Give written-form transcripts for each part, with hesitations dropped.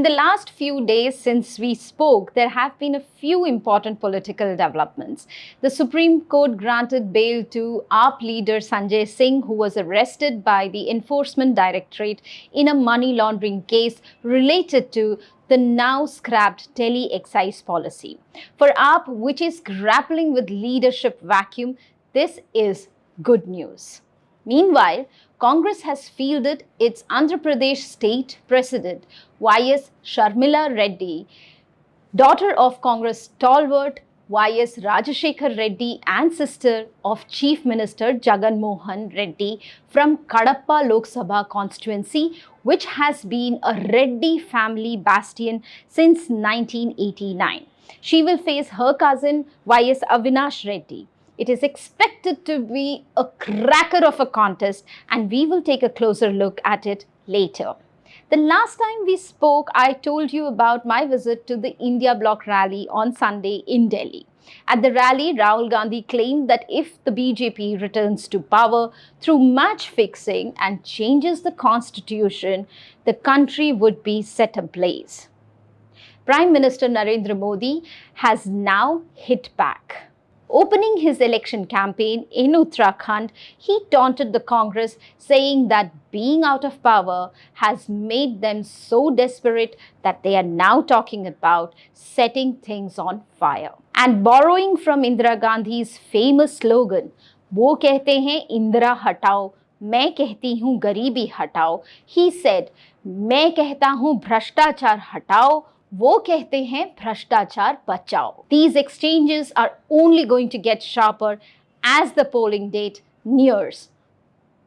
the last few days since we spoke, there have been a few important political developments. The Supreme Court granted bail to AAP leader Sanjay Singh, who was arrested by the Enforcement Directorate in a money laundering case related to the now scrapped Delhi excise policy. For AAP, which is grappling with leadership vacuum, this is good news. Meanwhile, Congress has fielded its Andhra Pradesh state president, Y.S. Sharmila Reddy, daughter of Congress stalwart Y.S. Rajashekhar Reddy and sister of Chief Minister Jagan Mohan Reddy from Kadapa Lok Sabha constituency, which has been a Reddy family bastion since 1989. She will face her cousin Y.S. Avinash Reddy. It is expected to be a cracker of a contest, and we will take a closer look at it later. The last time we spoke, I told you about my visit to the India Bloc rally on Sunday in Delhi. At the rally, Rahul Gandhi claimed that if the BJP returns to power through match fixing and changes the constitution, the country would be set ablaze. Prime Minister Narendra Modi has now hit back. Opening his election campaign in Uttarakhand, he taunted the Congress, saying that being out of power has made them so desperate that they are now talking about setting things on fire. And borrowing from Indira Gandhi's famous slogan, "वो कहते हैं इंदिरा हटाओ, मैं कहती हूँ गरीबी हटाओ," he said, "मैं कहता हूँ भ्रष्टाचार हटाओ, वो कहते हैं भ्रष्टाचार बचाओ." These exchanges are only going to get sharper as the polling date nears.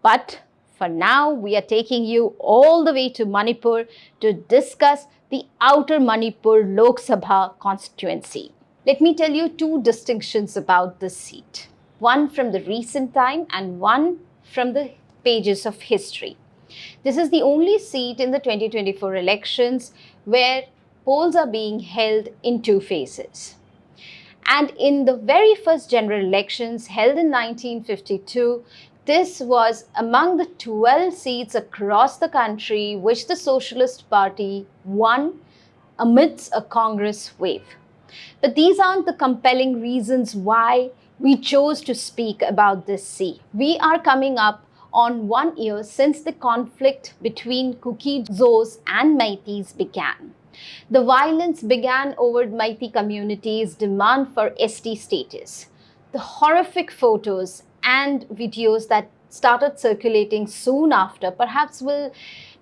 But for now, we are taking you all the way to Manipur to discuss the Outer Manipur Lok Sabha constituency. Let me tell you two distinctions about this seat. One from the recent time and one from the pages of history. This is the only seat in the 2024 elections where polls are being held in two phases. And in the very first general elections held in 1952, this was among the 12 seats across the country which the Socialist Party won amidst a Congress wave. But these aren't the compelling reasons why we chose to speak about this seat. We are coming up on 1 year since the conflict between Kuki-Zos and Meiteis began. The violence began over Meitei community's demand for ST status. The horrific photos and videos that started circulating soon after perhaps will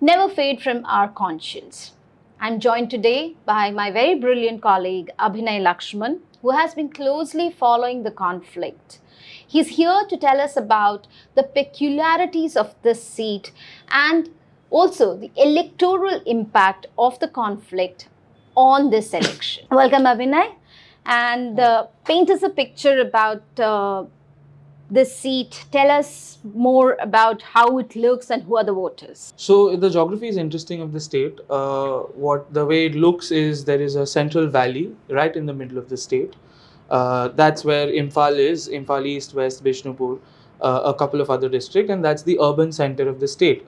never fade from our conscience. I'm joined today by my very brilliant colleague Abhinay Lakshman, who has been closely following the conflict. He's here to tell us about the peculiarities of this seat and also the electoral impact of the conflict on this election. Welcome, Abhinay, and paint us a picture about this seat. Tell us more about how it looks and who are the voters. So the geography is interesting of the state. The way it looks is there is a central valley right in the middle of the state. That's where Imphal is, Imphal East, West, Bishnupur, a couple of other districts, and that's the urban center of the state.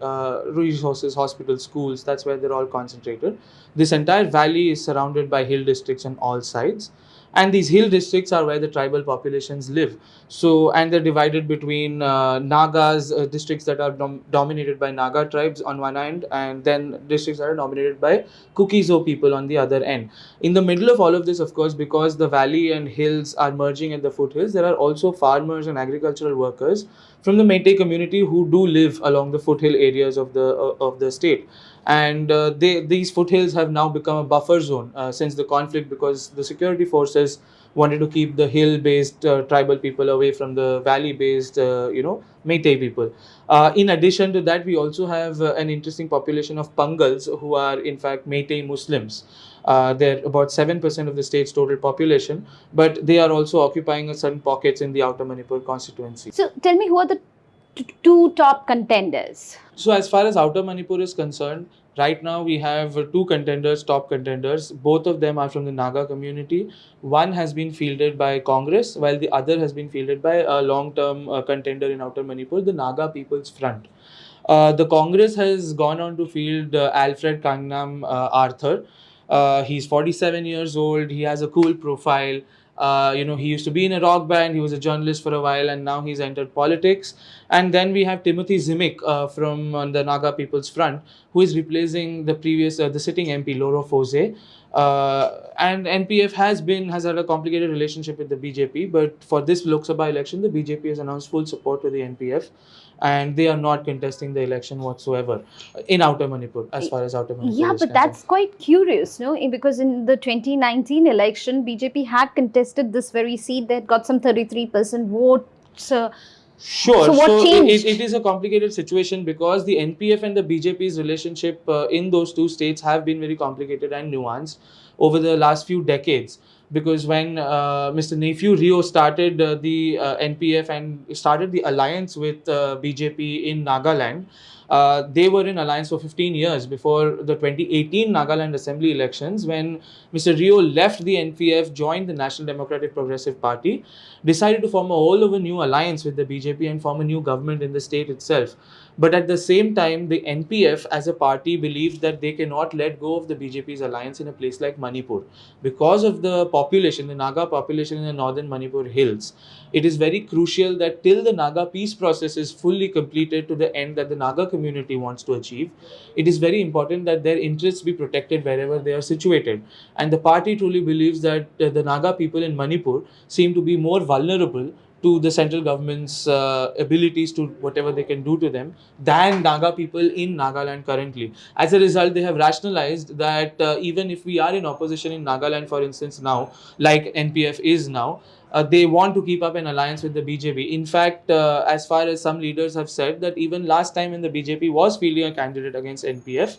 Resources, hospitals, schools, that's where they're all concentrated. This entire valley is surrounded by hill districts on all sides. And these hill districts are where the tribal populations live. So, and they're divided between Nagas, districts that are dominated by Naga tribes on one end, and then districts that are dominated by Kuki-zo people on the other end. In the middle of all of this, of course, because the valley and hills are merging at the foothills, there are also farmers and agricultural workers from the Meitei community who do live along the foothill areas of the state. And these foothills have now become a buffer zone since the conflict, because the security forces wanted to keep the hill-based tribal people away from the valley-based, Meitei people. In addition to that, we also have an interesting population of Pangals who are in fact Meitei Muslims. They're about 7% of the state's total population, but they are also occupying certain pockets in the Outer Manipur constituency. So tell me, who are the two top contenders? So as far as Outer Manipur is concerned, right now we have two contenders, top contenders. Both of them are from the Naga community. One has been fielded by Congress, while the other has been fielded by a long-term contender in Outer Manipur, the Naga People's Front. The Congress has gone on to field Alfred Kangnam Arthur. He's 47 years old. He has a cool profile. He used to be in a rock band. He was a journalist for a while, and now he's entered politics. And then we have Timothy Zimic from the Naga People's Front, who is replacing the sitting MP Loro Fose. And NPF has had a complicated relationship with the BJP, but for this Lok Sabha election, the BJP has announced full support to the NPF, and they are not contesting the election whatsoever in Outer Manipur, as far as Outer Manipur Yeah, is but concerned. that's quite curious, no? Because in the 2019 election, BJP had contested this very seat. They had got some 33% votes. Sure. So what changed? It is a complicated situation because the NPF and the BJP's relationship in those two states have been very complicated and nuanced over the last few decades. Because when Mr. Nephew Rio started the NPF and started the alliance with BJP in Nagaland, they were in alliance for 15 years before the 2018 Nagaland Assembly elections, when Mr. Rio left the NPF, joined the National Democratic Progressive Party, decided to form a whole of a new alliance with the BJP and form a new government in the state itself. But at the same time, the NPF as a party believes that they cannot let go of the BJP's alliance in a place like Manipur. Because of the population, the Naga population in the northern Manipur hills, it is very crucial that till the Naga peace process is fully completed to the end that the Naga community wants to achieve, it is very important that their interests be protected wherever they are situated. And the party truly believes that the Naga people in Manipur seem to be more vulnerable to the central government's abilities to whatever they can do to them than Naga people in Nagaland currently. As a result, they have rationalized that even if we are in opposition in Nagaland, for instance, now, like NPF is now, they want to keep up an alliance with the BJP. In fact, as far as some leaders have said, that even last time when the BJP was fielding a candidate against NPF,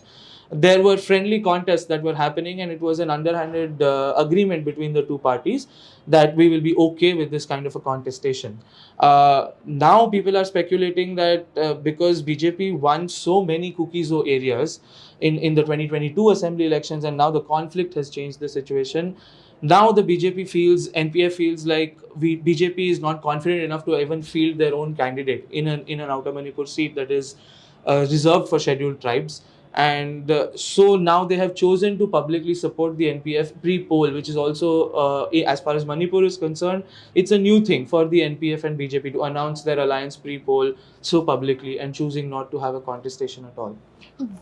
there were friendly contests that were happening, and it was an underhanded agreement between the two parties that we will be okay with this kind of a contestation. Now people are speculating that because BJP won so many Kuki-Zo areas in the 2022 assembly elections, and now the conflict has changed the situation. Now the NPF feels like BJP is not confident enough to even field their own candidate in an Outer Manipur seat that is reserved for scheduled tribes. And so now they have chosen to publicly support the NPF pre-poll, which is also, as far as Manipur is concerned, it's a new thing for the NPF and BJP to announce their alliance pre-poll so publicly and choosing not to have a contestation at all.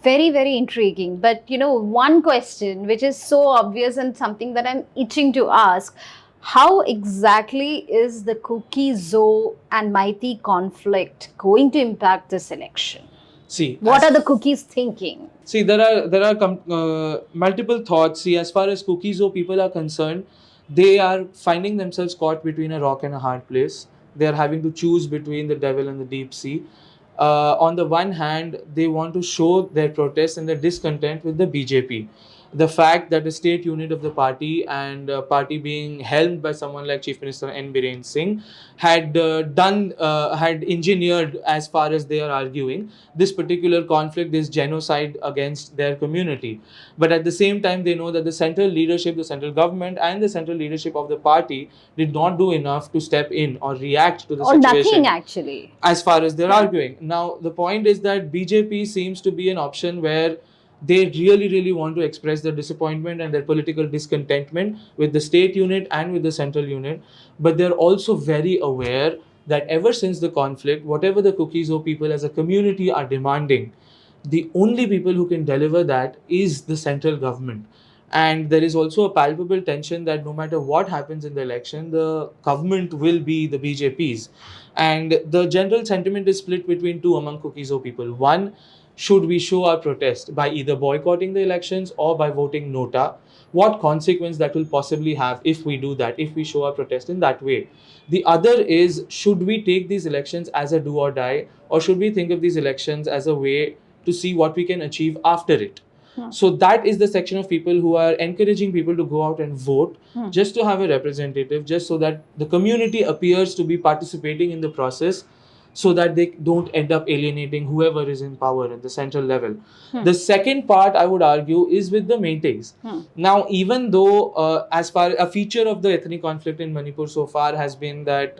Very, very intriguing. But, one question which is so obvious and something that I'm itching to ask: how exactly is the Kuki-Zo and Meitei conflict going to impact this election? See, what are the Kukis thinking? See, there are multiple thoughts. See, as far as Kuki-Zo people are concerned, they are finding themselves caught between a rock and a hard place. They are having to choose between the devil and the deep sea. On the one hand, they want to show their protest and their discontent with the BJP. The fact that the state unit of the party and party being helmed by someone like Chief Minister N. Biren Singh had engineered, as far as they are arguing, this particular conflict, this genocide against their community. But at the same time, they know that the central leadership, the central government and the central leadership of the party did not do enough to step in or react to the situation. Or nothing, actually. As far as they're arguing. Now, the point is that BJP seems to be an option where they really, really want to express their disappointment and their political discontentment with the state unit and with the central unit. But they're also very aware that ever since the conflict, whatever the Kuki-Zo people as a community are demanding, the only people who can deliver that is the central government. And there is also a palpable tension that no matter what happens in the election, the government will be the BJP's. And the general sentiment is split between two among Kuki-Zo people. One, should we show our protest by either boycotting the elections or by voting nota? What consequence that will possibly have if we do that, if we show our protest in that way? The other is, should we take these elections as a do or die, or should we think of these elections as a way to see what we can achieve after it? So that is the section of people who are encouraging people to go out and vote just to have a representative, just so that the community appears to be participating in the process, so that they don't end up alienating whoever is in power at the central level. The second part, I would argue, is with the Meiteis. Now, even though as far a feature of the ethnic conflict in Manipur so far has been that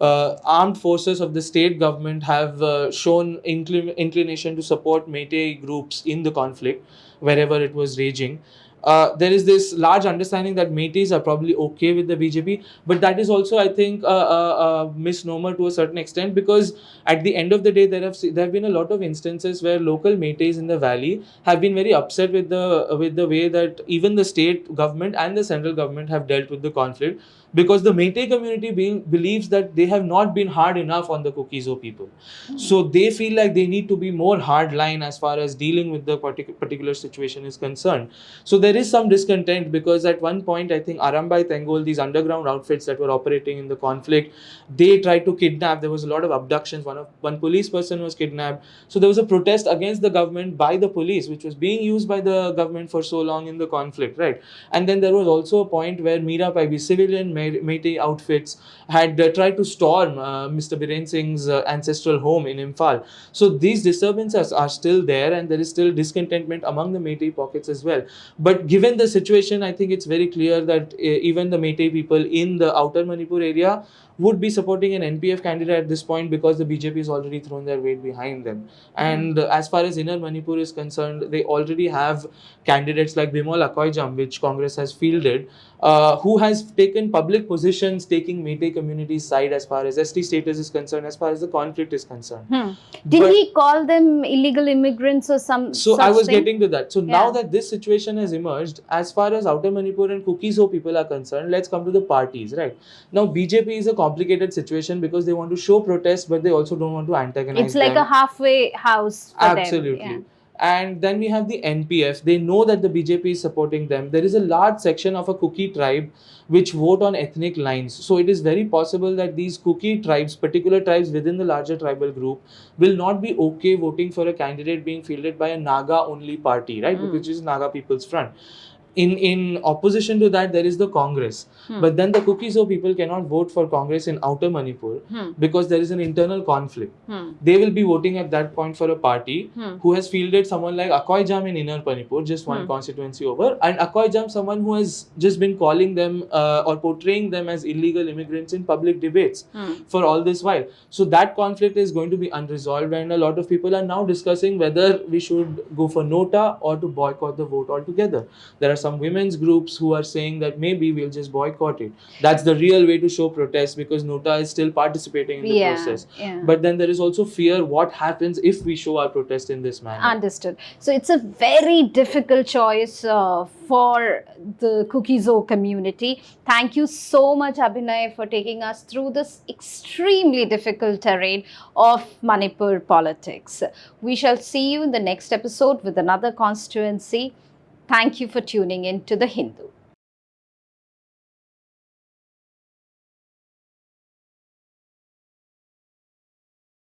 armed forces of the state government have shown inclination to support Meitei groups in the conflict wherever it was raging. There is this large understanding that Meiteis are probably okay with the BJP, but that is also, I think, a misnomer to a certain extent, because at the end of the day, there have been a lot of instances where local Meiteis in the valley have been very upset with the way that even the state government and the central government have dealt with the conflict, because the Meitei community believes that they have not been hard enough on the Kuki-Zo people. So they feel like they need to be more hard line as far as dealing with the particular situation is concerned. So there is some discontent, because at one point, I think Arambai Tengol, these underground outfits that were operating in the conflict, they tried to kidnap. There was a lot of abductions. One police person was kidnapped. So there was a protest against the government by the police, which was being used by the government for so long in the conflict, right? And then there was also a point where Mira Pai, civilian Meitei outfits, had tried to storm Mr. Biren Singh's ancestral home in Imphal. So these disturbances are still there, and there is still discontentment among the Meitei pockets as well. But given the situation, I think it's very clear that even the Meitei people in the Outer Manipur area would be supporting an NPF candidate at this point, because the BJP has already thrown their weight behind them. And as far as Inner Manipur is concerned, they already have candidates like Bimol Akoijam, which Congress has fielded, who has taken public positions taking Meitei community's side as far as ST status is concerned, as far as the conflict is concerned. Did he call them illegal immigrants or some So such I was thing? getting to that. So now that this situation has emerged, as far as Outer Manipur and Kuki-Zo people are concerned, let's come to the parties, right? Now BJP is a complicated situation, because they want to show protest, but they also don't want to antagonize It's like them. a halfway house for Absolutely. them. And then we have the NPF. They know that the BJP is supporting them. There is a large section of a Kuki tribe which vote on ethnic lines. So it is very possible that these Kuki tribes, particular tribes within the larger tribal group, will not be okay voting for a candidate being fielded by a Naga only party, right? Which is Naga People's Front. In opposition to that, there is the Congress. But then the Kuki-Zo people cannot vote for Congress in Outer Manipur, because there is an internal conflict. They will be voting at that point for a party who has fielded someone like Akoijam in Inner Manipur, just one constituency over, and Akoijam, someone who has just been calling them or portraying them as illegal immigrants in public debates for all this while. So that conflict is going to be unresolved, and a lot of people are now discussing whether we should go for nota or to boycott the vote altogether. There are some women's groups who are saying that maybe we'll just boycott it. That's the real way to show protest, because nota is still participating in the process. But then there is also fear, what happens if we show our protest in this manner. Understood. So it's a very difficult choice for the Kuki-Zo community. Thank you so much, Abhinay, for taking us through this extremely difficult terrain of Manipur politics. We shall see you in the next episode with another constituency. Thank you for tuning in to The Hindu.